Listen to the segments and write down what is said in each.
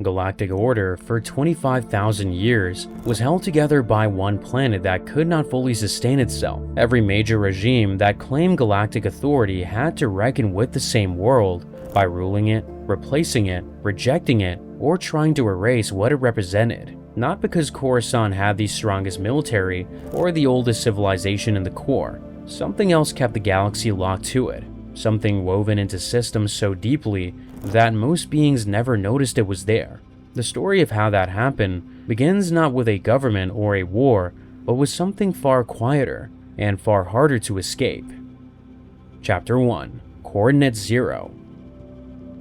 galactic order for 25,000 years was held together by one planet that could not fully sustain itself. Every major regime that claimed galactic authority had to reckon with the same world by ruling it, replacing it, rejecting it, or trying to erase what it represented. Not because Coruscant had the strongest military or the oldest civilization in the core. Something else kept the galaxy locked to it. Something woven into systems so deeply that most beings never noticed it was there. The story of how that happened begins not with a government or a war, but with something far quieter and far harder to escape. Chapter 1: Coordinate Zero.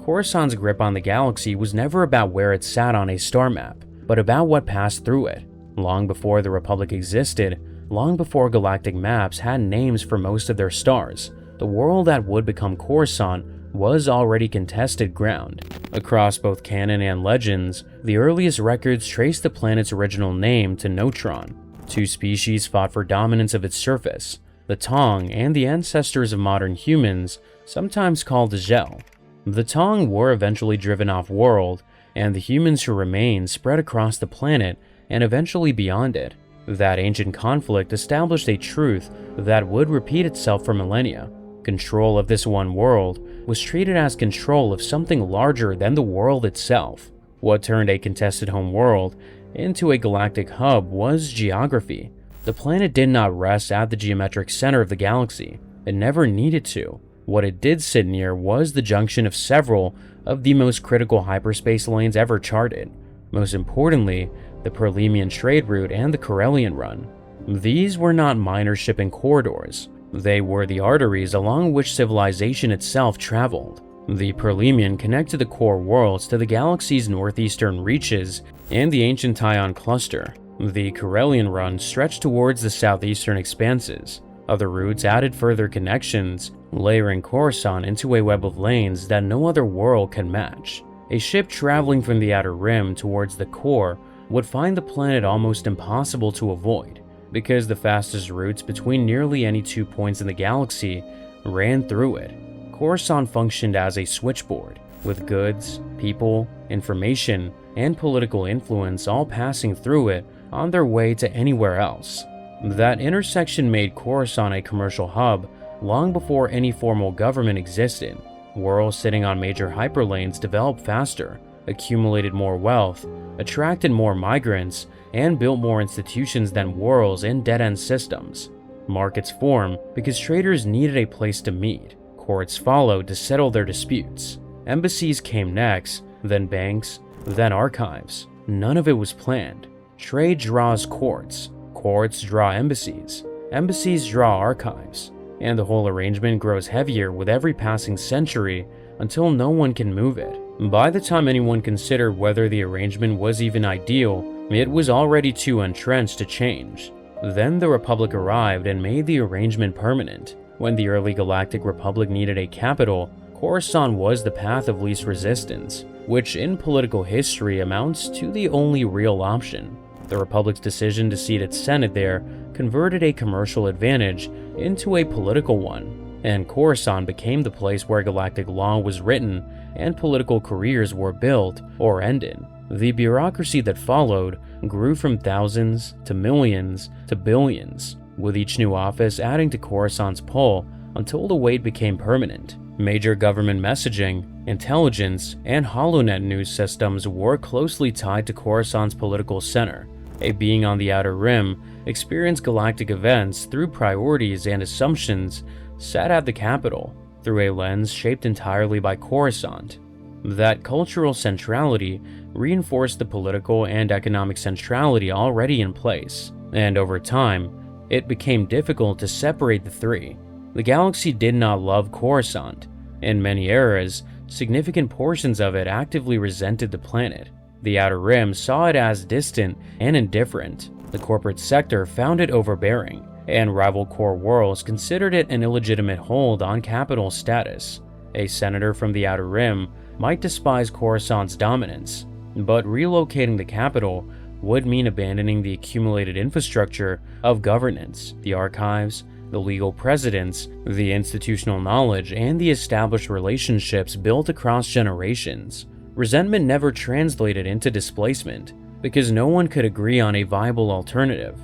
Coruscant's grip on the galaxy was never about where it sat on a star map, but about what passed through it. Long before the Republic existed, long before galactic maps had names for most of their stars, the world that would become Coruscant was already contested ground. Across both Canon and Legends, the earliest records trace the planet's original name to Neutron. Two species fought for dominance of its surface, the Tong and the ancestors of modern humans, sometimes called the Zhel. The Tong were eventually driven off-world, and the humans who remained spread across the planet and eventually beyond it. That ancient conflict established a truth that would repeat itself for millennia. Control of this one world was treated as control of something larger than the world itself. What turned a contested home world into a galactic hub was geography. The planet did not rest at the geometric center of the galaxy. It never needed to. What it did sit near was the junction of several of the most critical hyperspace lanes ever charted. Most importantly, the Perlemian trade route and the Corellian run. These were not minor shipping corridors. They were the arteries along which civilization itself traveled. The Perlemian connected the core worlds to the galaxy's northeastern reaches and the ancient Tyon cluster. The Corellian run stretched towards the southeastern expanses. Other routes added further connections, layering Coruscant into a web of lanes that no other world can match. A ship traveling from the outer rim towards the core would find the planet almost impossible to avoid, because the fastest routes between nearly any 2 points in the galaxy ran through it. Coruscant functioned as a switchboard, with goods, people, information, and political influence all passing through it on their way to anywhere else. That intersection made Coruscant a commercial hub long before any formal government existed. Worlds sitting on major hyperlanes developed faster, accumulated more wealth, attracted more migrants, and built more institutions than worlds in dead-end systems. Markets formed because traders needed a place to meet. Courts followed to settle their disputes. Embassies came next, then banks, then archives. None of it was planned. Trade draws courts. Courts draw embassies. Embassies draw archives. And the whole arrangement grows heavier with every passing century until no one can move it. By the time anyone considered whether the arrangement was even ideal, it was already too entrenched to change. Then the Republic arrived and made the arrangement permanent. When the early Galactic Republic needed a capital, Coruscant was the path of least resistance, which in political history amounts to the only real option. The Republic's decision to seat its Senate there converted a commercial advantage into a political one, and Coruscant became the place where galactic law was written and political careers were built or ended. The bureaucracy that followed grew from thousands to millions to billions, with each new office adding to Coruscant's pull until the weight became permanent. Major government messaging, intelligence, and HoloNet news systems were closely tied to Coruscant's political center. A being on the Outer Rim experienced galactic events through priorities and assumptions set at the capital, through a lens shaped entirely by Coruscant. That cultural centrality reinforced the political and economic centrality already in place, and over time, it became difficult to separate the three. The galaxy did not love Coruscant. In many eras, significant portions of it actively resented the planet. The Outer Rim saw it as distant and indifferent. The corporate sector found it overbearing, and rival core worlds considered it an illegitimate hold on capital status. A senator from the Outer Rim might despise Coruscant's dominance, but relocating the capital would mean abandoning the accumulated infrastructure of governance, the archives, the legal precedents, the institutional knowledge, and the established relationships built across generations. resentment never translated into displacement because no one could agree on a viable alternative.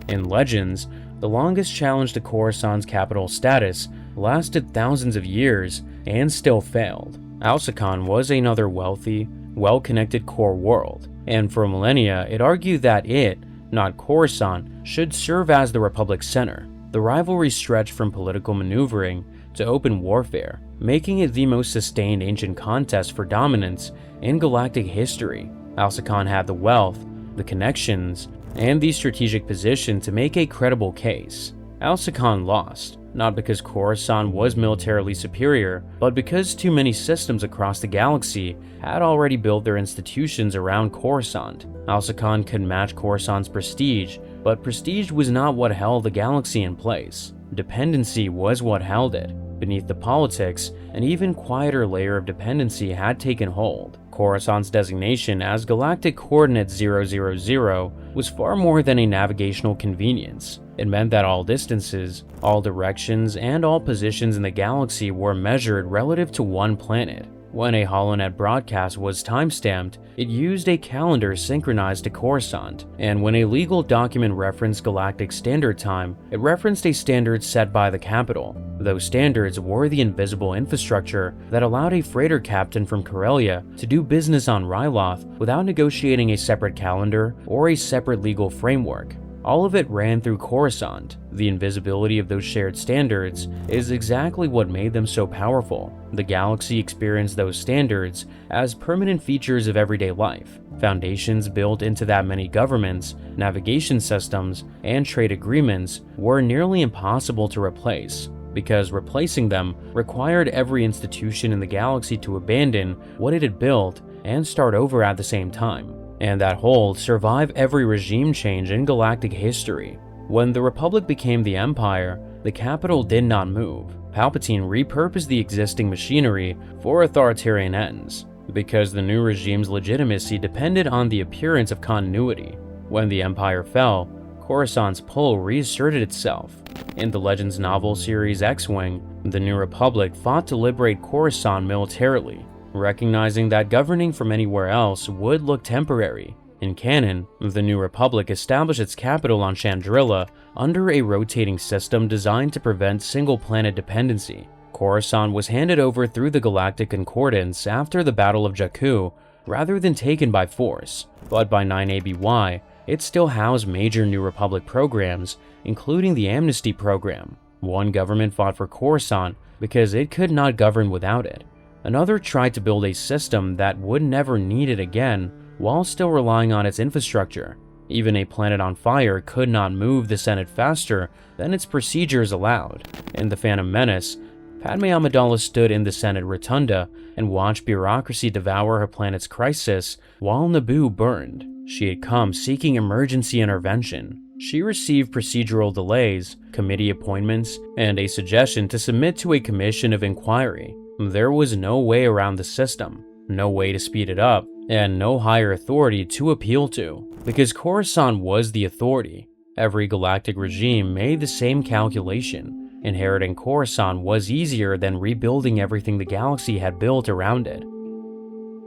In Legends, the longest challenge to Coruscant's capital status lasted thousands of years and still failed. Alsakan was another wealthy, well-connected core world, and for millennia it argued that it, not Coruscant, should serve as the Republic's center. The rivalry stretched from political maneuvering to open warfare, making it the most sustained ancient contest for dominance in galactic history. Alsakan had the wealth, the connections, and the strategic position to make a credible case. Alsakan lost, not because Coruscant was militarily superior, but because too many systems across the galaxy had already built their institutions around Coruscant. Alsakan could match Coruscant's prestige, but prestige was not what held the galaxy in place. Dependency was what held it. Beneath the politics, an even quieter layer of dependency had taken hold. Coruscant's designation as Galactic Coordinate 000 was far more than a navigational convenience. It meant that all distances, all directions, and all positions in the galaxy were measured relative to one planet. When a HoloNet broadcast was timestamped, it used a calendar synchronized to Coruscant, and when a legal document referenced Galactic Standard Time, it referenced a standard set by the capital. Those standards were the invisible infrastructure that allowed a freighter captain from Corellia to do business on Ryloth without negotiating a separate calendar or a separate legal framework. All of it ran through Coruscant. The invisibility of those shared standards is exactly what made them so powerful. The galaxy experienced those standards as permanent features of everyday life, foundations built into that many governments, navigation systems, and trade agreements were nearly impossible to replace, because replacing them required every institution in the galaxy to abandon what it had built and start over at the same time. And that hold survive every regime change in galactic history. When the Republic became the Empire, the capital did not move. Palpatine repurposed the existing machinery for authoritarian ends, because the new regime's legitimacy depended on the appearance of continuity. When the Empire fell, Coruscant's pull reasserted itself. In the Legends novel series X-Wing, the New Republic fought to liberate Coruscant militarily, recognizing that governing from anywhere else would look temporary. In canon, the New Republic established its capital on Chandrila under a rotating system designed to prevent single-planet dependency. Coruscant was handed over through the Galactic Concordance after the Battle of Jakku, rather than taken by force, but by 9 ABY, it still housed major New Republic programs, including the Amnesty Program. One government fought for Coruscant because it could not govern without it. Another tried to build a system that would never need it again while still relying on its infrastructure. Even a planet on fire could not move the Senate faster than its procedures allowed. In The Phantom Menace, Padme Amidala stood in the Senate rotunda and watched bureaucracy devour her planet's crisis while Naboo burned. She had come seeking emergency intervention. She received procedural delays, committee appointments, and a suggestion to submit to a commission of inquiry. There was no way around the system, no way to speed it up, and no higher authority to appeal to, because Coruscant was the authority. Every galactic regime made the same calculation. Inheriting Coruscant was easier than rebuilding everything the galaxy had built around it.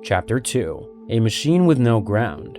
Chapter 2: A Machine with No Ground.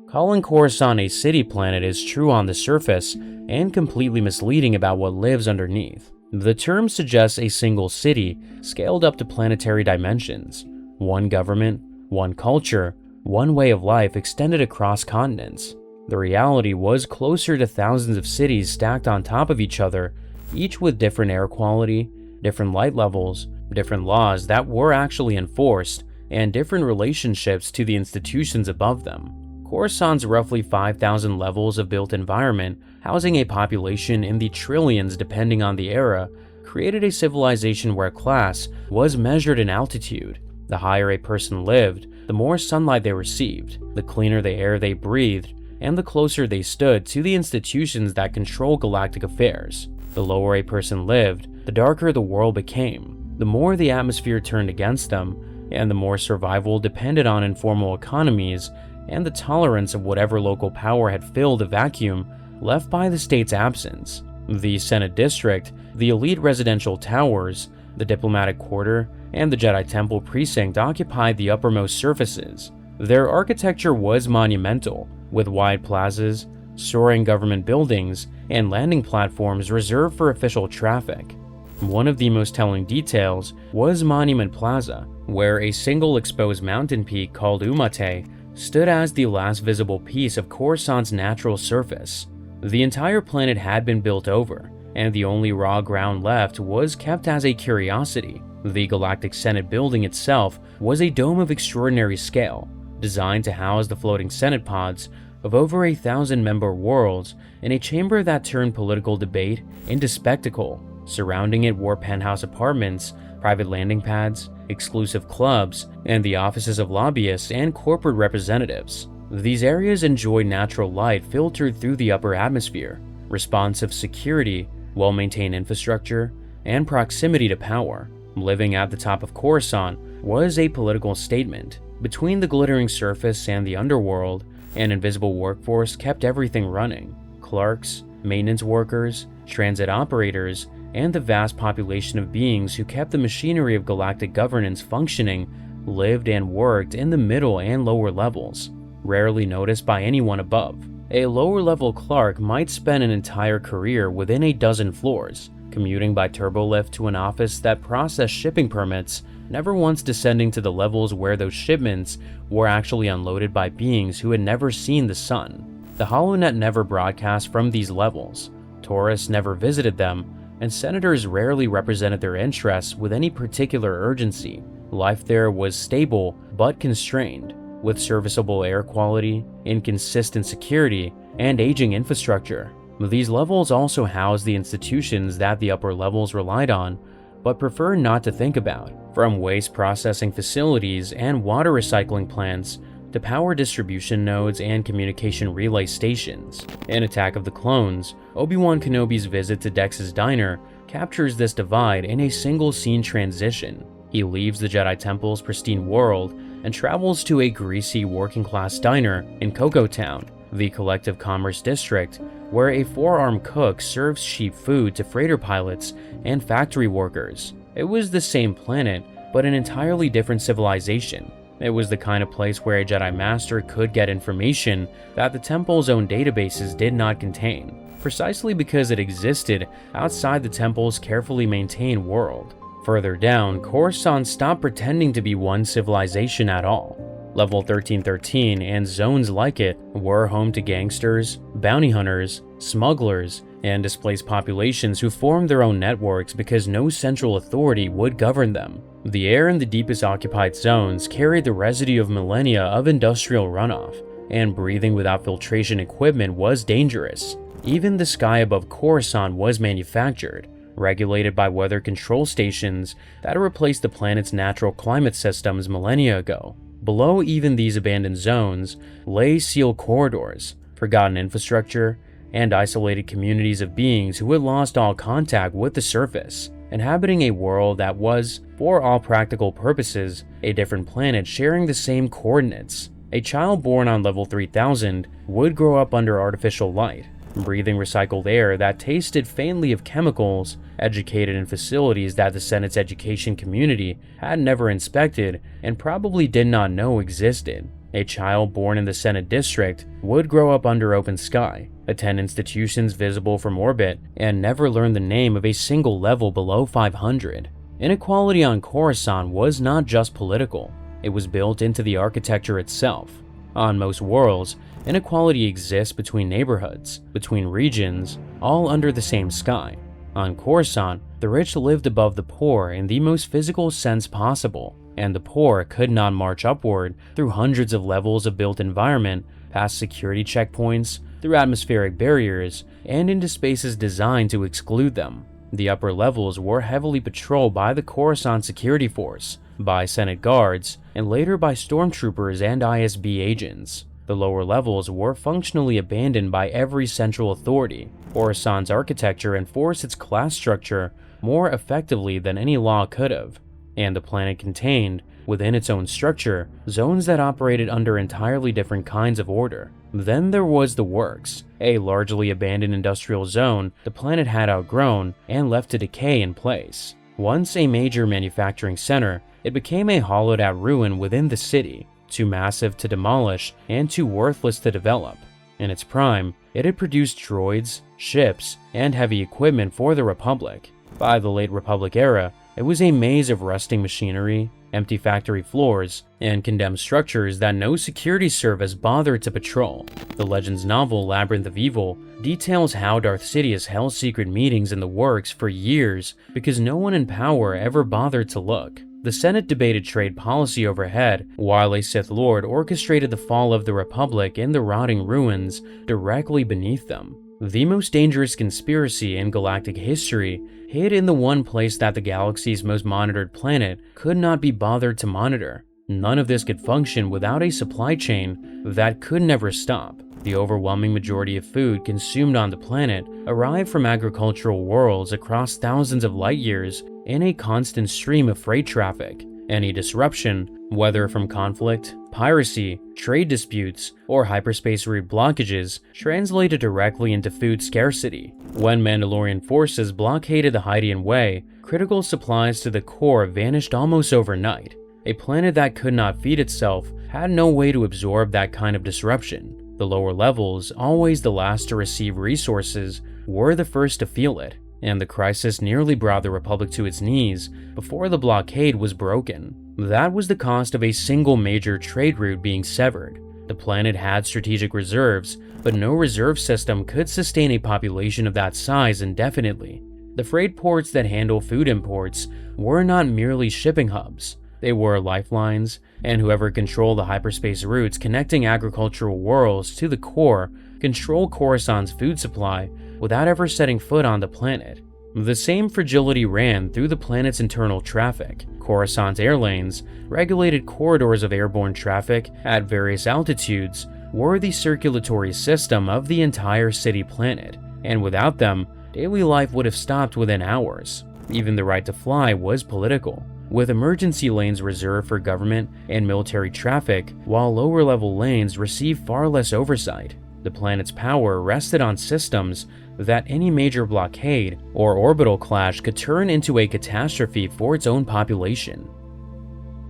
Calling Coruscant a city planet is true on the surface and completely misleading about what lives underneath. The term suggests a single city scaled up to planetary dimensions, one government, one culture, one way of life extended across continents. The reality was closer to thousands of cities stacked on top of each other, each with different air quality, different light levels, different laws that were actually enforced, and different relationships to the institutions above them. Coruscant's roughly 5,000 levels of built environment, housing a population in the trillions depending on the era, created a civilization where class was measured in altitude. The higher a person lived, the more sunlight they received, the cleaner the air they breathed, and the closer they stood to the institutions that control galactic affairs. The lower a person lived, the darker the world became, the more the atmosphere turned against them, and the more survival depended on informal economies and the tolerance of whatever local power had filled the vacuum left by the state's absence. The Senate District, the elite residential towers, The diplomatic quarter and the Jedi Temple precinct occupied the uppermost surfaces. Their architecture was monumental, with wide plazas, soaring government buildings, and landing platforms reserved for official traffic. One of the most telling details was Monument Plaza, where a single exposed mountain peak called Umate stood as the last visible piece of Coruscant's natural surface. The entire planet had been built over, and the only raw ground left was kept as a curiosity. The Galactic Senate building itself was a dome of extraordinary scale, designed to house the floating Senate pods of over 1,000-member worlds in a chamber that turned political debate into spectacle. Surrounding it were penthouse apartments, private landing pads, exclusive clubs, and the offices of lobbyists and corporate representatives. These areas enjoyed natural light filtered through the upper atmosphere, responsive security, well-maintained infrastructure, and proximity to power. Living at the top of Coruscant was a political statement. Between the glittering surface and the underworld, an invisible workforce kept everything running. Clerks, maintenance workers, transit operators, and the vast population of beings who kept the machinery of galactic governance functioning lived and worked in the middle and lower levels, rarely noticed by anyone above. A lower-level clerk might spend an entire career within a dozen floors, commuting by turbolift to an office that processed shipping permits, never once descending to the levels where those shipments were actually unloaded by beings who had never seen the sun. The HoloNet never broadcast from these levels, tourists never visited them, and senators rarely represented their interests with any particular urgency. Life there was stable but constrained, with serviceable air quality, inconsistent security, and aging infrastructure. These levels also housed the institutions that the upper levels relied on, but preferred not to think about, from waste processing facilities and water recycling plants to power distribution nodes and communication relay stations. In Attack of the Clones, Obi-Wan Kenobi's visit to Dex's diner captures this divide in a single scene transition. He leaves the Jedi Temple's pristine world and travels to a greasy working-class diner in Cocoa Town, the collective commerce district, where a four-armed cook serves cheap food to freighter pilots and factory workers. It was the same planet, but an entirely different civilization. It was the kind of place where a Jedi Master could get information that the Temple's own databases did not contain, precisely because it existed outside the Temple's carefully maintained world. Further down, Coruscant stopped pretending to be one civilization at all. Level 1313 and zones like it were home to gangsters, bounty hunters, smugglers, and displaced populations who formed their own networks because no central authority would govern them. The air in the deepest occupied zones carried the residue of millennia of industrial runoff, and breathing without filtration equipment was dangerous. Even the sky above Coruscant was manufactured, regulated by weather control stations that replaced the planet's natural climate systems millennia ago. Below even these abandoned zones lay sealed corridors, forgotten infrastructure, and isolated communities of beings who had lost all contact with the surface, inhabiting a world that was, for all practical purposes, a different planet sharing the same coordinates. A child born on level 3000 would grow up under artificial light, breathing recycled air that tasted faintly of chemicals, educated in facilities that the Senate's education community had never inspected and probably did not know existed. A child born in the Senate district would grow up under open sky, attend institutions visible from orbit, and never learn the name of a single level below 500. Inequality on Coruscant was not just political, it was built into the architecture itself. On most worlds, inequality exists between neighborhoods, between regions, all under the same sky. On Coruscant, the rich lived above the poor in the most physical sense possible, and the poor could not march upward through hundreds of levels of built environment, past security checkpoints, through atmospheric barriers, and into spaces designed to exclude them. The upper levels were heavily patrolled by the Coruscant Security Force, by Senate guards, and later by stormtroopers and ISB agents. The lower levels were functionally abandoned by every central authority. Coruscant's architecture enforced its class structure more effectively than any law could have, and the planet contained, within its own structure, zones that operated under entirely different kinds of order. Then there was the Works, a largely abandoned industrial zone the planet had outgrown and left to decay in place. Once a major manufacturing center, it became a hollowed-out ruin within the city, too massive to demolish and too worthless to develop. In its prime, it had produced droids, ships, and heavy equipment for the Republic. By the late Republic era, it was a maze of rusting machinery, empty factory floors, and condemned structures that no security service bothered to patrol. The Legends novel Labyrinth of Evil details how Darth Sidious held secret meetings in the works for years because no one in power ever bothered to look. The Senate debated trade policy overhead, while a Sith Lord orchestrated the fall of the Republic in the rotting ruins directly beneath them. The most dangerous conspiracy in galactic history hid in the one place that the galaxy's most monitored planet could not be bothered to monitor. None of this could function without a supply chain that could never stop. The overwhelming majority of food consumed on the planet arrived from agricultural worlds across thousands of light years in a constant stream of freight traffic. Any disruption, whether from conflict, piracy, trade disputes, or hyperspace route blockages, translated directly into food scarcity. When Mandalorian forces blockaded the Hydian Way, critical supplies to the core vanished almost overnight. A planet that could not feed itself had no way to absorb that kind of disruption. The lower levels, always the last to receive resources, were the first to feel it, and the crisis nearly brought the Republic to its knees before the blockade was broken. That was the cost of a single major trade route being severed. The planet had strategic reserves, but no reserve system could sustain a population of that size indefinitely. The freight ports that handle food imports were not merely shipping hubs. They were lifelines, and whoever controlled the hyperspace routes connecting agricultural worlds to the core controlled Coruscant's food supply without ever setting foot on the planet. The same fragility ran through the planet's internal traffic. Coruscant's air lanes, regulated corridors of airborne traffic at various altitudes, were the circulatory system of the entire city planet, and without them, daily life would have stopped within hours. Even the right to fly was political, with emergency lanes reserved for government and military traffic, while lower-level lanes received far less oversight. The planet's power rested on systems that any major blockade or orbital clash could turn into a catastrophe for its own population.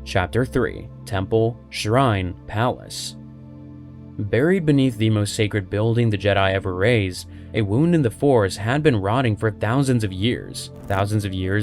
Chapter 3: Temple, Shrine, Palace. Buried beneath the most sacred building the Jedi ever raised, a wound in the Force had been rotting for thousands of years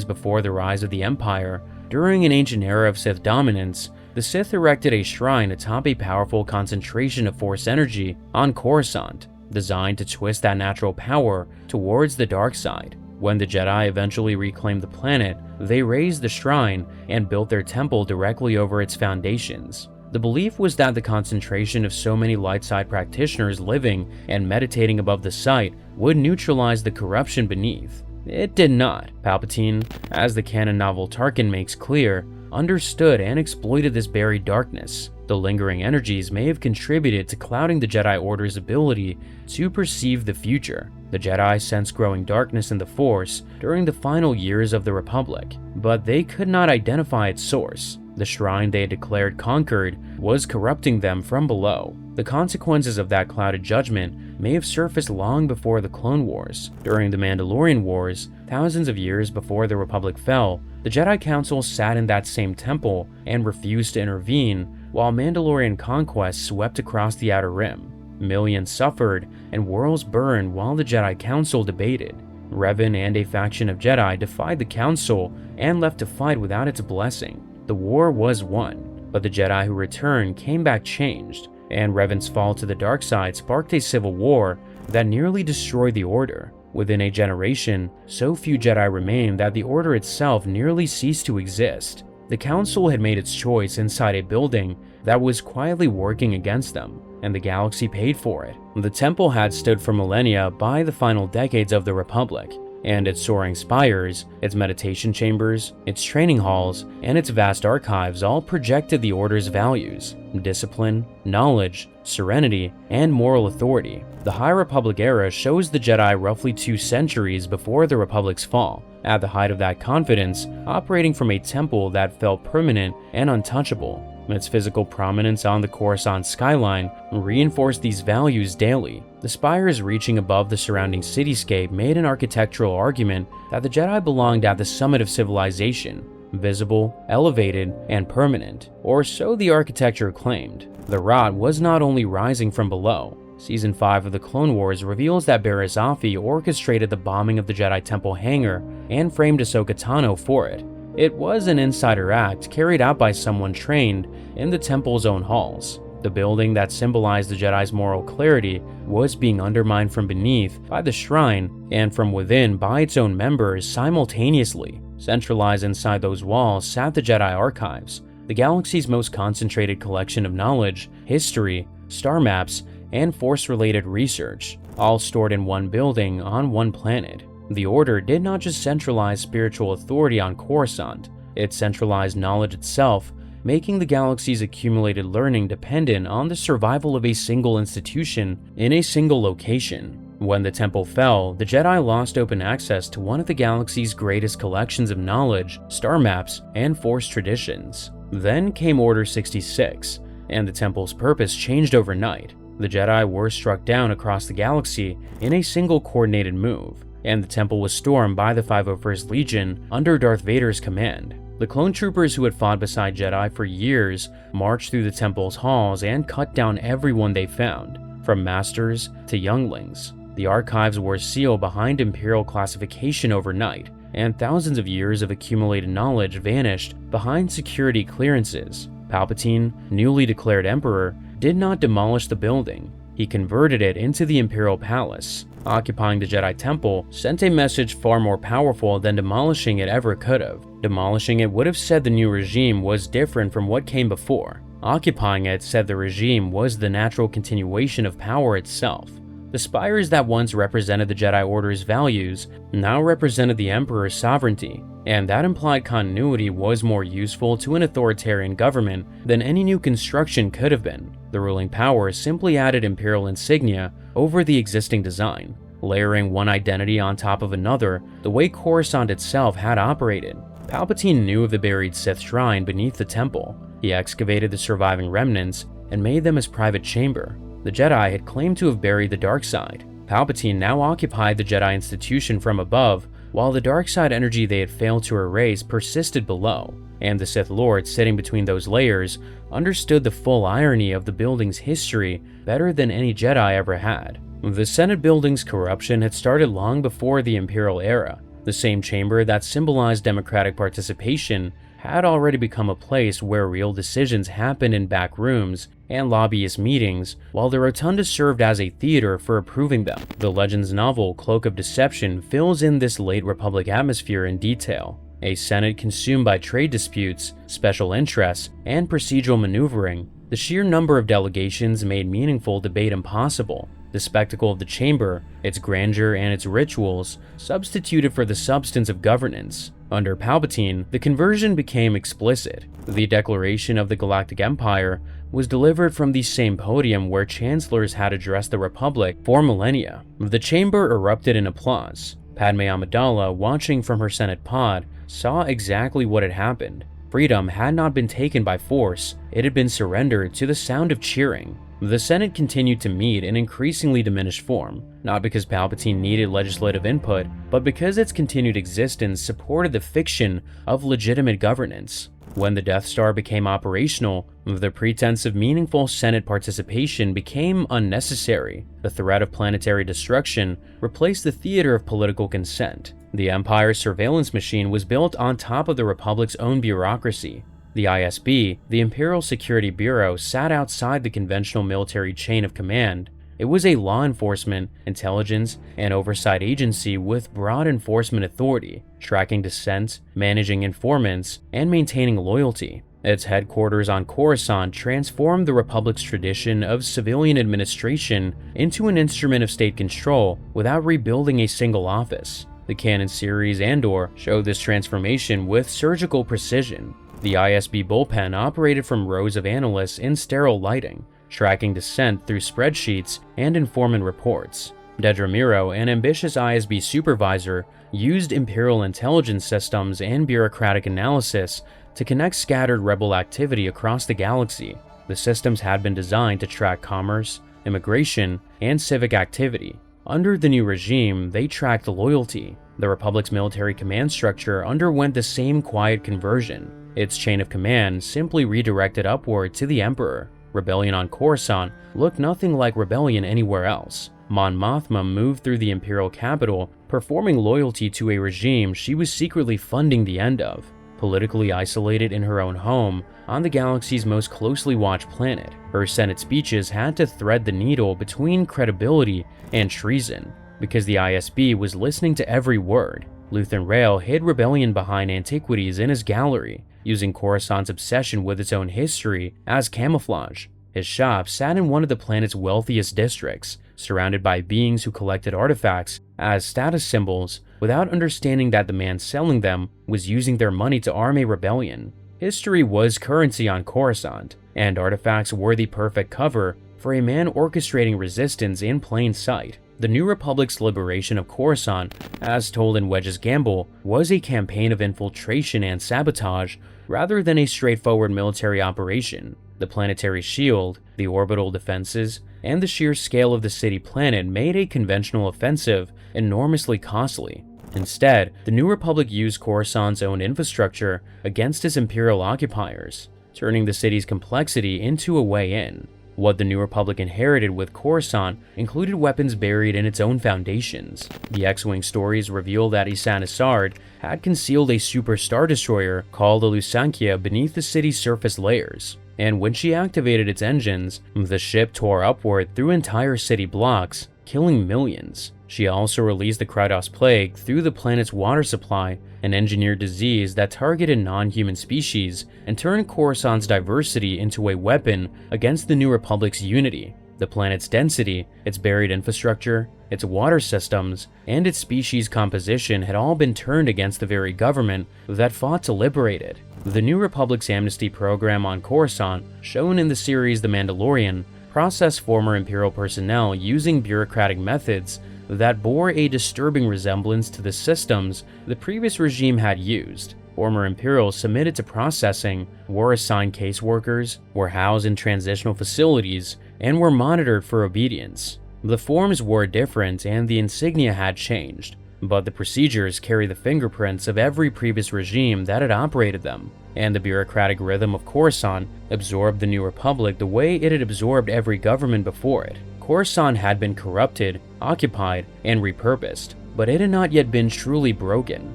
before the rise of the Empire. During an ancient era of Sith dominance, the Sith erected a shrine atop a powerful concentration of Force energy on Coruscant, designed to twist that natural power towards the dark side. When the Jedi eventually reclaimed the planet, they razed the shrine and built their temple directly over its foundations. The belief was that the concentration of so many light side practitioners living and meditating above the site would neutralize the corruption beneath. It did not. Palpatine, as the canon novel Tarkin makes clear, understood and exploited this buried darkness. The lingering energies may have contributed to clouding the Jedi Order's ability to perceive the future. The Jedi sensed growing darkness in the Force during the final years of the Republic, but they could not identify its source. The shrine they had declared conquered was corrupting them from below. The consequences of that clouded judgment may have surfaced long before the Clone Wars. During the Mandalorian Wars, thousands of years before the Republic fell, the Jedi Council sat in that same temple and refused to intervene while Mandalorian conquest swept across the Outer Rim. Millions suffered and worlds burned while the Jedi Council debated. Revan and a faction of Jedi defied the Council and left to fight without its blessing. The war was won, but the Jedi who returned came back changed, and Revan's fall to the dark side sparked a civil war that nearly destroyed the Order. Within a generation, so few Jedi remained that the Order itself nearly ceased to exist. The Council had made its choice inside a building that was quietly working against them, and the galaxy paid for it. The Temple had stood for millennia by the final decades of the Republic, and its soaring spires, its meditation chambers, its training halls, and its vast archives all projected the Order's values: discipline, knowledge, serenity, and moral authority. The High Republic era shows the Jedi roughly 2 centuries before the Republic's fall, at the height of that confidence, operating from a temple that felt permanent and untouchable. Its physical prominence on the Coruscant skyline reinforced these values daily. The spires reaching above the surrounding cityscape made an architectural argument that the Jedi belonged at the summit of civilization, visible, elevated, and permanent, or so the architecture claimed. The rot was not only rising from below. Season 5 of the Clone Wars reveals that Barriss Offee orchestrated the bombing of the Jedi Temple hangar and framed Ahsoka Tano for it. It was an insider act carried out by someone trained in the temple's own halls. The building that symbolized the Jedi's moral clarity was being undermined from beneath by the shrine and from within by its own members simultaneously. Centralized inside those walls sat the Jedi Archives, the galaxy's most concentrated collection of knowledge, history, star maps, and Force-related research, all stored in one building on one planet. The Order did not just centralize spiritual authority on Coruscant, it centralized knowledge itself, making the galaxy's accumulated learning dependent on the survival of a single institution in a single location. When the temple fell, the Jedi lost open access to one of the galaxy's greatest collections of knowledge, star maps, and Force traditions. Then came Order 66, and the temple's purpose changed overnight. The Jedi were struck down across the galaxy in a single coordinated move, and the temple was stormed by the 501st Legion under Darth Vader's command. The clone troopers who had fought beside Jedi for years marched through the temple's halls and cut down everyone they found, from masters to younglings. The archives were sealed behind Imperial classification overnight, and thousands of years of accumulated knowledge vanished behind security clearances. Palpatine, newly declared Emperor, did not demolish the building. He converted it into the Imperial Palace. Occupying the Jedi Temple sent a message far more powerful than demolishing it ever could have. Demolishing it would have said the new regime was different from what came before. Occupying it said the regime was the natural continuation of power itself. The spires that once represented the Jedi Order's values now represented the Emperor's sovereignty, and that implied continuity was more useful to an authoritarian government than any new construction could have been. The ruling power simply added Imperial insignia over the existing design, layering one identity on top of another the way Coruscant itself had operated. Palpatine knew of the buried Sith shrine beneath the temple. He excavated the surviving remnants and made them his private chamber. The Jedi had claimed to have buried the dark side. Palpatine now occupied the Jedi institution from above, while the dark side energy they had failed to erase persisted below, and the Sith Lord sitting between those layers understood the full irony of the building's history better than any Jedi ever had. The Senate building's corruption had started long before the Imperial era. The same chamber that symbolized democratic participation had already become a place where real decisions happened in back rooms and lobbyist meetings, while the rotunda served as a theater for approving them. The Legends novel Cloak of Deception fills in this late Republic atmosphere in detail. A Senate consumed by trade disputes, special interests, and procedural maneuvering, the sheer number of delegations made meaningful debate impossible. The spectacle of the chamber, its grandeur and its rituals, substituted for the substance of governance. Under Palpatine, the conversion became explicit. The Declaration of the Galactic Empire was delivered from the same podium where chancellors had addressed the Republic for millennia. The chamber erupted in applause. Padme Amidala, watching from her Senate pod, saw exactly what had happened. Freedom had not been taken by force, it had been surrendered to the sound of cheering. The Senate continued to meet in increasingly diminished form, not because Palpatine needed legislative input, but because its continued existence supported the fiction of legitimate governance. When the Death Star became operational, the pretense of meaningful Senate participation became unnecessary. The threat of planetary destruction replaced the theater of political consent. The Empire's surveillance machine was built on top of the Republic's own bureaucracy. The ISB, the Imperial Security Bureau, sat outside the conventional military chain of command. It was a law enforcement, intelligence, and oversight agency with broad enforcement authority, tracking dissent, managing informants, and maintaining loyalty. Its headquarters on Coruscant transformed the Republic's tradition of civilian administration into an instrument of state control without rebuilding a single office. The Canon series Andor showed this transformation with surgical precision. The ISB bullpen operated from rows of analysts in sterile lighting, tracking dissent through spreadsheets and informant reports. Dedra Meero, an ambitious ISB supervisor, used Imperial intelligence systems and bureaucratic analysis to connect scattered rebel activity across the galaxy. The systems had been designed to track commerce, immigration, and civic activity. Under the new regime, they tracked loyalty. The Republic's military command structure underwent the same quiet conversion. Its chain of command simply redirected upward to the Emperor. Rebellion on Coruscant looked nothing like rebellion anywhere else. Mon Mothma moved through the Imperial capital, performing loyalty to a regime she was secretly funding the end of. Politically isolated in her own home, on the galaxy's most closely watched planet, her Senate speeches had to thread the needle between credibility and treason, because the ISB was listening to every word. Luthen Rael hid rebellion behind antiquities in his gallery, using Coruscant's obsession with its own history as camouflage. His shop sat in one of the planet's wealthiest districts, surrounded by beings who collected artifacts as status symbols without understanding that the man selling them was using their money to arm a rebellion. History was currency on Coruscant, and artifacts were the perfect cover for a man orchestrating resistance in plain sight. The New Republic's liberation of Coruscant, as told in Wedge's Gamble, was a campaign of infiltration and sabotage rather than a straightforward military operation. The planetary shield, the orbital defenses, and the sheer scale of the city planet made a conventional offensive enormously costly. Instead, the New Republic used Coruscant's own infrastructure against its Imperial occupiers, turning the city's complexity into a way in. What the New Republic inherited with Coruscant included weapons buried in its own foundations. The X-Wing stories reveal that Ysanne Isard had concealed a super star destroyer called the Lusankya beneath the city's surface layers, and when she activated its engines, the ship tore upward through entire city blocks, killing millions. She also released the Krytos Plague through the planet's water supply, an engineered disease that targeted non-human species and turned Coruscant's diversity into a weapon against the New Republic's unity. The planet's density, its buried infrastructure, its water systems, and its species composition had all been turned against the very government that fought to liberate it. The New Republic's amnesty program on Coruscant, shown in the series The Mandalorian, processed former Imperial personnel using bureaucratic methods that bore a disturbing resemblance to the systems the previous regime had used. Former Imperials submitted to processing, were assigned caseworkers, were housed in transitional facilities, and were monitored for obedience. The forms were different and the insignia had changed, but the procedures carry the fingerprints of every previous regime that had operated them, and the bureaucratic rhythm of Coruscant absorbed the New Republic the way it had absorbed every government before it. Coruscant had been corrupted, occupied, and repurposed, but it had not yet been truly broken.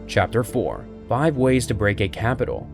Chapter 4: 5 Ways to Break a Capital.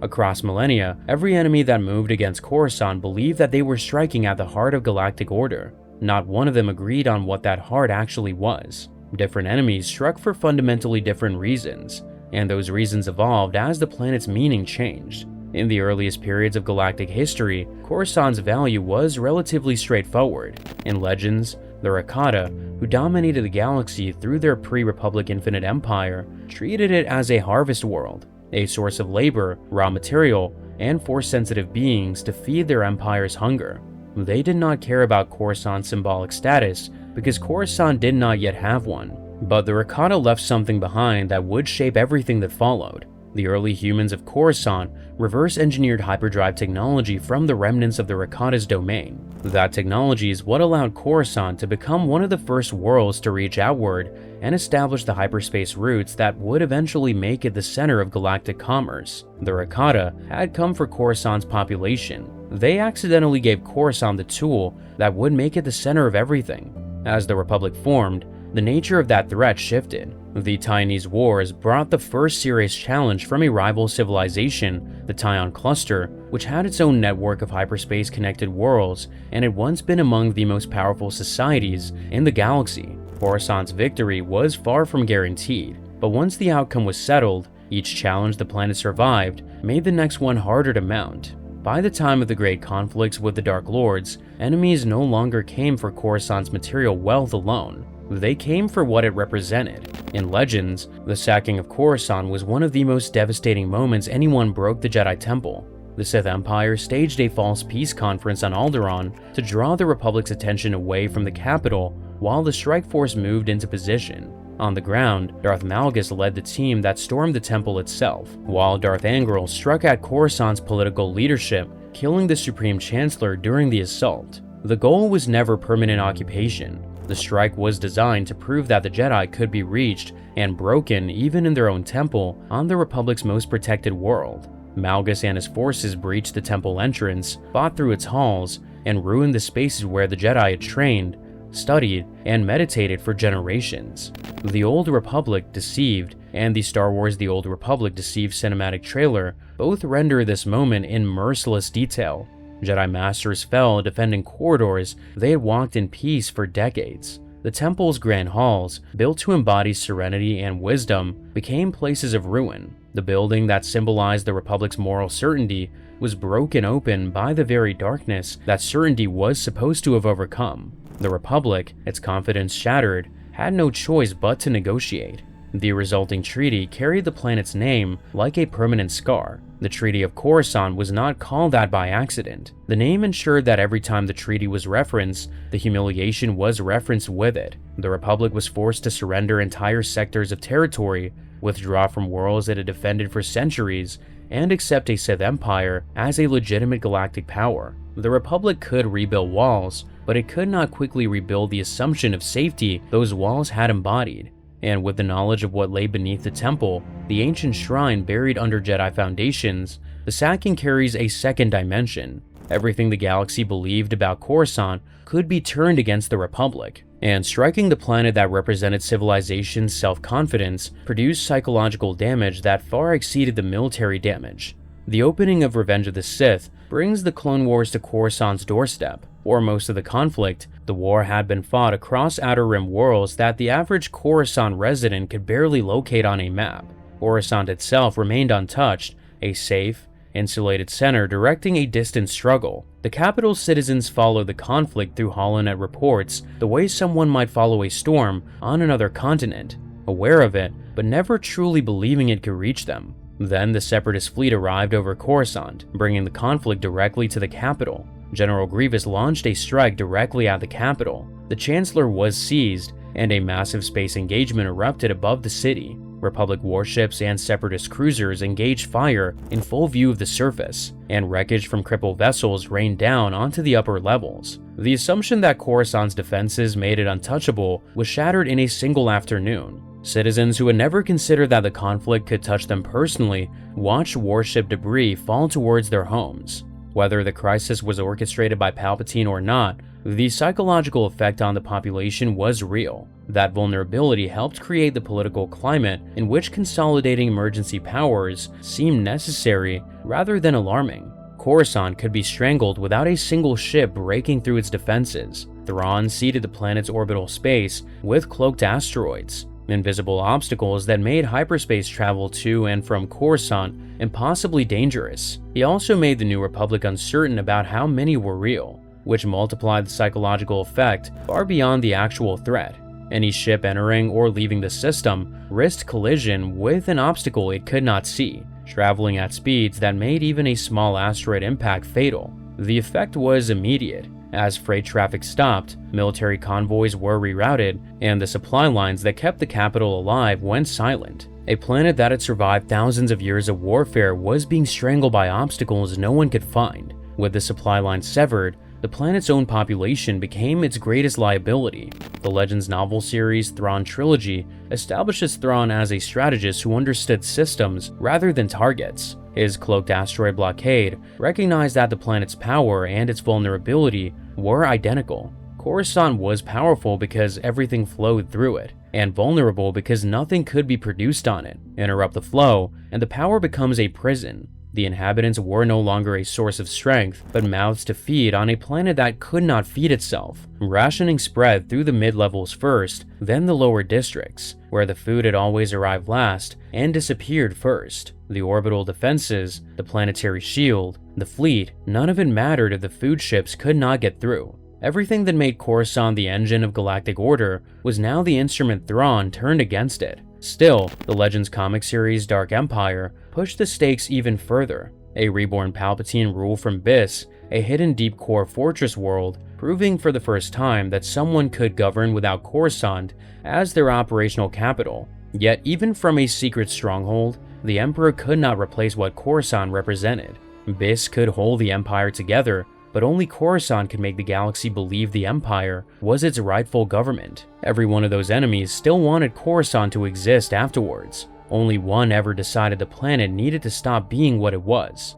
Across millennia, every enemy that moved against Coruscant believed that they were striking at the heart of galactic order. Not one of them agreed on what that heart actually was. Different enemies struck for fundamentally different reasons, and those reasons evolved as the planet's meaning changed. In the earliest periods of galactic history, Coruscant's value was relatively straightforward. In Legends, the Rakata, who dominated the galaxy through their pre-Republic Infinite Empire, treated it as a harvest world, a source of labor, raw material, and force-sensitive beings to feed their empire's hunger. They did not care about Coruscant's symbolic status because Coruscant did not yet have one, but the Rakata left something behind that would shape everything that followed. The early humans of Coruscant reverse-engineered hyperdrive technology from the remnants of the Rakata's domain. That technology is what allowed Coruscant to become one of the first worlds to reach outward and establish the hyperspace routes that would eventually make it the center of galactic commerce. The Rakata had come for Coruscant's population. They accidentally gave Coruscant the tool that would make it the center of everything. As the Republic formed, the nature of that threat shifted. The Taiwanese Wars brought the first serious challenge from a rival civilization, the Taiwan Cluster, which had its own network of hyperspace-connected worlds and had once been among the most powerful societies in the galaxy. Coruscant's victory was far from guaranteed, but once the outcome was settled, each challenge the planet survived made the next one harder to mount. By the time of the great conflicts with the Dark Lords, enemies no longer came for Coruscant's material wealth alone. They came for what it represented. In Legends, the sacking of Coruscant was one of the most devastating moments anyone broke the Jedi Temple. The Sith Empire staged a false peace conference on Alderaan to draw the Republic's attention away from the capital while the Strike Force moved into position. On the ground, Darth Malgus led the team that stormed the temple itself, while Darth Angral struck at Coruscant's political leadership, killing the Supreme Chancellor during the assault. The goal was never permanent occupation. The strike was designed to prove that the Jedi could be reached and broken even in their own temple on the Republic's most protected world. Malgus and his forces breached the temple entrance, fought through its halls, and ruined the spaces where the Jedi had trained, studied, and meditated for generations. The Old Republic Deceived and the Star Wars The Old Republic Deceived cinematic trailer both render this moment in merciless detail. Jedi Masters fell defending corridors they had walked in peace for decades. The temple's grand halls, built to embody serenity and wisdom, became places of ruin. The building that symbolized the Republic's moral certainty was broken open by the very darkness that certainty was supposed to have overcome. The Republic, its confidence shattered, had no choice but to negotiate. The resulting treaty carried the planet's name like a permanent scar. The Treaty of Coruscant was not called that by accident. The name ensured that every time the treaty was referenced, the humiliation was referenced with it. The Republic was forced to surrender entire sectors of territory, withdraw from worlds it had defended for centuries, and accept a Sith Empire as a legitimate galactic power. The Republic could rebuild walls, but it could not quickly rebuild the assumption of safety those walls had embodied. And with the knowledge of what lay beneath the temple, the ancient shrine buried under Jedi foundations, the sacking carries a second dimension. Everything the galaxy believed about Coruscant could be turned against the Republic, and striking the planet that represented civilization's self-confidence produced psychological damage that far exceeded the military damage. The opening of Revenge of the Sith brings the Clone Wars to Coruscant's doorstep. For most of the conflict, the war had been fought across Outer Rim worlds that the average Coruscant resident could barely locate on a map. Coruscant itself remained untouched, a safe, insulated center directing a distant struggle. The capital's citizens followed the conflict through HoloNet reports the way someone might follow a storm on another continent, aware of it, but never truly believing it could reach them. Then the Separatist fleet arrived over Coruscant, bringing the conflict directly to the capital. General Grievous launched a strike directly at the capital. The Chancellor was seized, and a massive space engagement erupted above the city. Republic warships and Separatist cruisers engaged fire in full view of the surface, and wreckage from crippled vessels rained down onto the upper levels. The assumption that Coruscant's defenses made it untouchable was shattered in a single afternoon. Citizens who had never considered that the conflict could touch them personally watched warship debris fall towards their homes. Whether the crisis was orchestrated by Palpatine or not, the psychological effect on the population was real. That vulnerability helped create the political climate in which consolidating emergency powers seemed necessary rather than alarming. Coruscant could be strangled without a single ship breaking through its defenses. Thrawn seeded the planet's orbital space with cloaked asteroids, invisible obstacles that made hyperspace travel to and from Coruscant impossibly dangerous. He also made the New Republic uncertain about how many were real, which multiplied the psychological effect far beyond the actual threat. Any ship entering or leaving the system risked collision with an obstacle it could not see, traveling at speeds that made even a small asteroid impact fatal. The effect was immediate. As freight traffic stopped, military convoys were rerouted, and the supply lines that kept the capital alive went silent. A planet that had survived thousands of years of warfare was being strangled by obstacles no one could find. With the supply lines severed, the planet's own population became its greatest liability. The Legends novel series Thrawn Trilogy establishes Thrawn as a strategist who understood systems rather than targets. His cloaked asteroid blockade recognized that the planet's power and its vulnerability were identical. Coruscant was powerful because everything flowed through it, and vulnerable because nothing could be produced on it. Interrupt the flow, and the power becomes a prison. The inhabitants were no longer a source of strength, but mouths to feed on a planet that could not feed itself. Rationing spread through the mid-levels first, then the lower districts, where the food had always arrived last and disappeared first. The orbital defenses, the planetary shield, the fleet, none of it mattered if the food ships could not get through. Everything that made Coruscant the engine of galactic order was now the instrument Thrawn turned against it. Still, the Legends comic series Dark Empire pushed the stakes even further. A reborn Palpatine ruled from Biss, a hidden deep core fortress world proving for the first time that someone could govern without Coruscant as their operational capital. Yet even from a secret stronghold, the Emperor could not replace what Coruscant represented. Biss could hold the Empire together, but only Coruscant could make the galaxy believe the Empire was its rightful government. Every one of those enemies still wanted Coruscant to exist afterwards. Only one ever decided the planet needed to stop being what it was.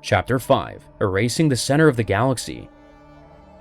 Chapter 5: Erasing the Center of the Galaxy.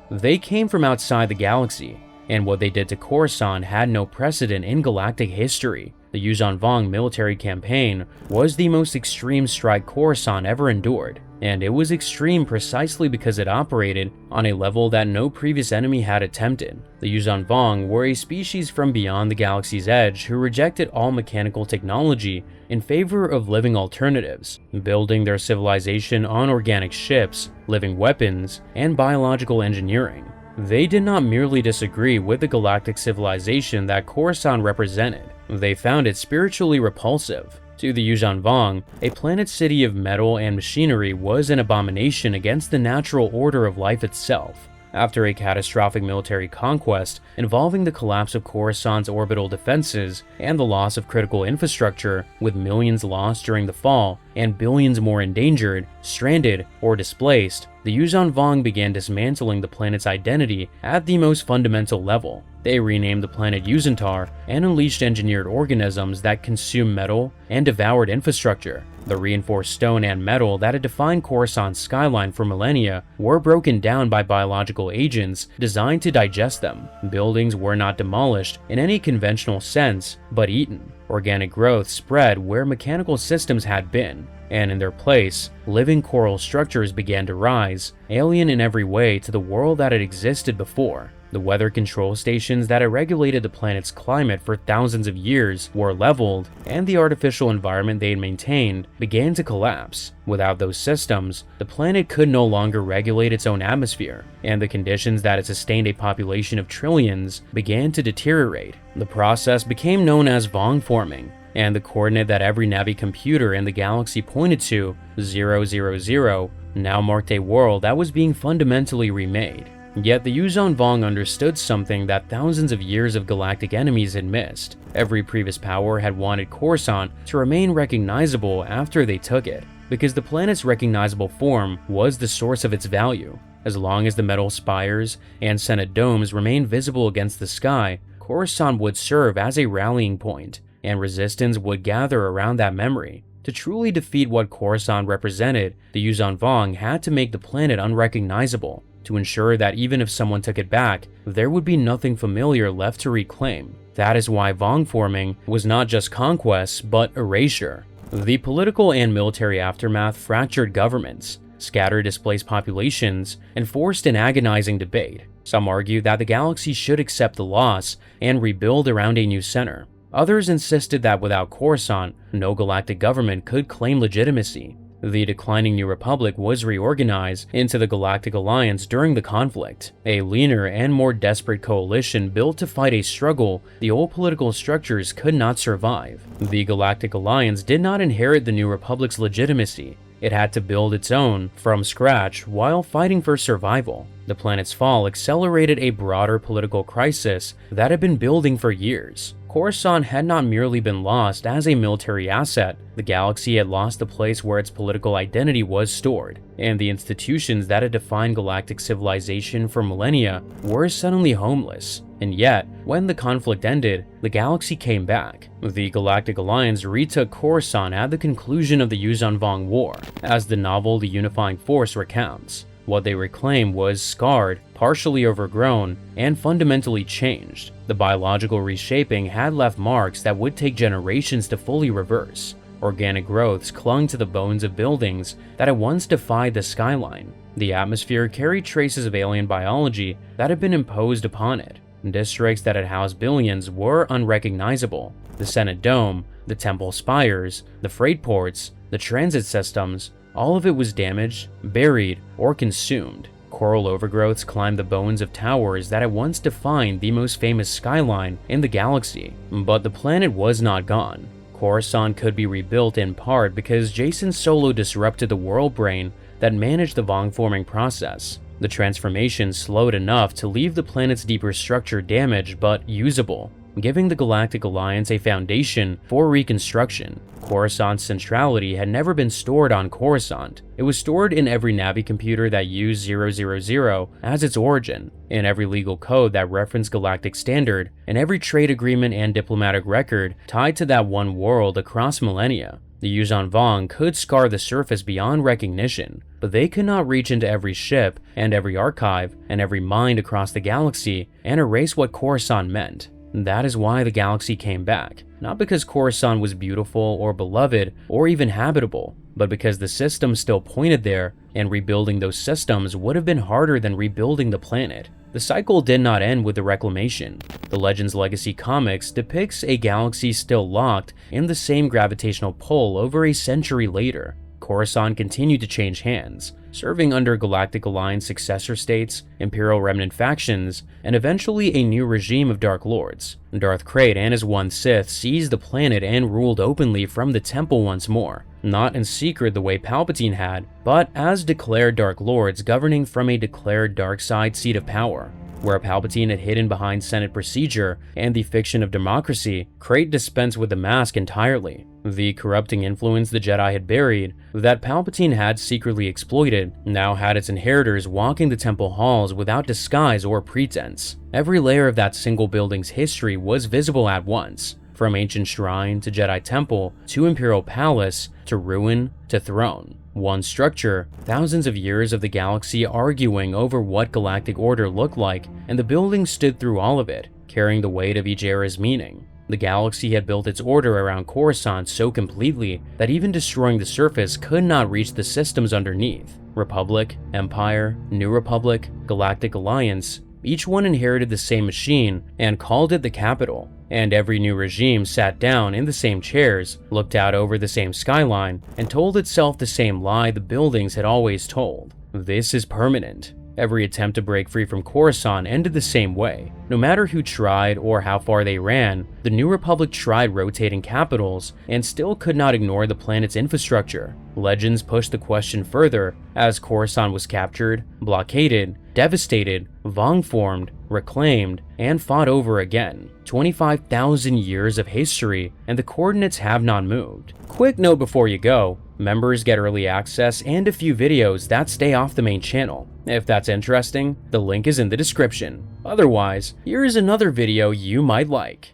They came from outside the galaxy, and what they did to Coruscant had no precedent in galactic history. The Yuuzhan Vong military campaign was the most extreme strike Coruscant ever endured, and it was extreme precisely because it operated on a level that no previous enemy had attempted. The Yuuzhan Vong were a species from beyond the galaxy's edge who rejected all mechanical technology in favor of living alternatives, building their civilization on organic ships, living weapons, and biological engineering. They did not merely disagree with the galactic civilization that Coruscant represented, they found it spiritually repulsive. To the Yuuzhan Vong, a planet city of metal and machinery was an abomination against the natural order of life itself. After a catastrophic military conquest involving the collapse of Coruscant's orbital defenses and the loss of critical infrastructure, with millions lost during the fall and billions more endangered, stranded, or displaced, the Yuuzhan Vong began dismantling the planet's identity at the most fundamental level. They renamed the planet Yuuzhan'tar and unleashed engineered organisms that consumed metal and devoured infrastructure. The reinforced stone and metal that had defined Coruscant's skyline for millennia were broken down by biological agents designed to digest them. Buildings were not demolished in any conventional sense, but eaten. Organic growth spread where mechanical systems had been, and in their place, living coral structures began to rise, alien in every way to the world that had existed before. The weather control stations that had regulated the planet's climate for thousands of years were leveled, and the artificial environment they had maintained began to collapse. Without those systems, the planet could no longer regulate its own atmosphere, and the conditions that had sustained a population of trillions began to deteriorate. The process became known as Vong forming, and the coordinate that every Navi computer in the galaxy pointed to, 000, now marked a world that was being fundamentally remade. Yet the Yuuzhan Vong understood something that thousands of years of galactic enemies had missed. Every previous power had wanted Coruscant to remain recognizable after they took it, because the planet's recognizable form was the source of its value. As long as the metal spires and Senate domes remained visible against the sky, Coruscant would serve as a rallying point, and resistance would gather around that memory. To truly defeat what Coruscant represented, the Yuuzhan Vong had to make the planet unrecognizable, to ensure that even if someone took it back, there would be nothing familiar left to reclaim. That is why Vong forming was not just conquest, but erasure. The political and military aftermath fractured governments, scattered displaced populations, and forced an agonizing debate. Some argue that the galaxy should accept the loss and rebuild around a new center. Others insisted that without Coruscant, no galactic government could claim legitimacy. The declining New Republic was reorganized into the Galactic Alliance during the conflict, a leaner and more desperate coalition built to fight a struggle the old political structures could not survive. The Galactic Alliance did not inherit the New Republic's legitimacy. It had to build its own from scratch while fighting for survival. The planet's fall accelerated a broader political crisis that had been building for years. Coruscant had not merely been lost as a military asset, the galaxy had lost the place where its political identity was stored, and the institutions that had defined galactic civilization for millennia were suddenly homeless. And yet, when the conflict ended, the galaxy came back. The Galactic Alliance retook Coruscant at the conclusion of the Yuuzhan Vong War, as the novel The Unifying Force recounts. What they reclaimed was scarred, partially overgrown, and fundamentally changed. The biological reshaping had left marks that would take generations to fully reverse. Organic growths clung to the bones of buildings that had once defied the skyline. The atmosphere carried traces of alien biology that had been imposed upon it. Districts that had housed billions were unrecognizable. The Senate Dome, the temple spires, the freight ports, the transit systems, all of it was damaged, buried, or consumed. Coral overgrowths climbed the bones of towers that had once defined the most famous skyline in the galaxy. But the planet was not gone. Coruscant could be rebuilt in part because Jacen Solo disrupted the world brain that managed the Vong forming process. The transformation slowed enough to leave the planet's deeper structure damaged but usable, giving the Galactic Alliance a foundation for reconstruction. Coruscant's centrality had never been stored on Coruscant. It was stored in every Navi computer that used 000 as its origin, in every legal code that referenced galactic standard, in every trade agreement and diplomatic record tied to that one world across millennia. The Yuuzhan Vong could scar the surface beyond recognition, but they could not reach into every ship and every archive and every mind across the galaxy and erase what Coruscant meant. That is why the galaxy came back, not because Coruscant was beautiful or beloved or even habitable, but because the system still pointed there, and rebuilding those systems would have been harder than rebuilding the planet. The cycle did not end with the reclamation. The Legends Legacy comics depicts a galaxy still locked in the same gravitational pull over a century later. Coruscant continued to change hands, serving under Galactic Alliance successor states, Imperial Remnant factions, and eventually a new regime of Dark Lords. Darth Krayt and his One Sith seized the planet and ruled openly from the Temple once more, not in secret the way Palpatine had, but as declared Dark Lords governing from a declared dark side seat of power. Where Palpatine had hidden behind Senate procedure and the fiction of democracy, Krayt dispensed with the mask entirely. The corrupting influence the Jedi had buried, that Palpatine had secretly exploited, now had its inheritors walking the temple halls without disguise or pretense. Every layer of that single building's history was visible at once, from ancient shrine to Jedi Temple to Imperial Palace to ruin to throne. One structure, thousands of years of the galaxy arguing over what galactic order looked like, and the building stood through all of it, carrying the weight of each era's meaning. The galaxy had built its order around Coruscant so completely that even destroying the surface could not reach the systems underneath. Republic, Empire, New Republic, Galactic Alliance, each one inherited the same machine and called it the capital. And every new regime sat down in the same chairs, looked out over the same skyline, and told itself the same lie the buildings had always told. This is permanent. Every attempt to break free from Coruscant ended the same way. No matter who tried or how far they ran, the New Republic tried rotating capitals and still could not ignore the planet's infrastructure. Legends pushed the question further as Coruscant was captured, blockaded, devastated, Vong formed, reclaimed, and fought over again. 25,000 years of history, and the coordinates have not moved. Quick note before you go, members get early access and a few videos that stay off the main channel. If that's interesting, the link is in the description. Otherwise, here is another video you might like.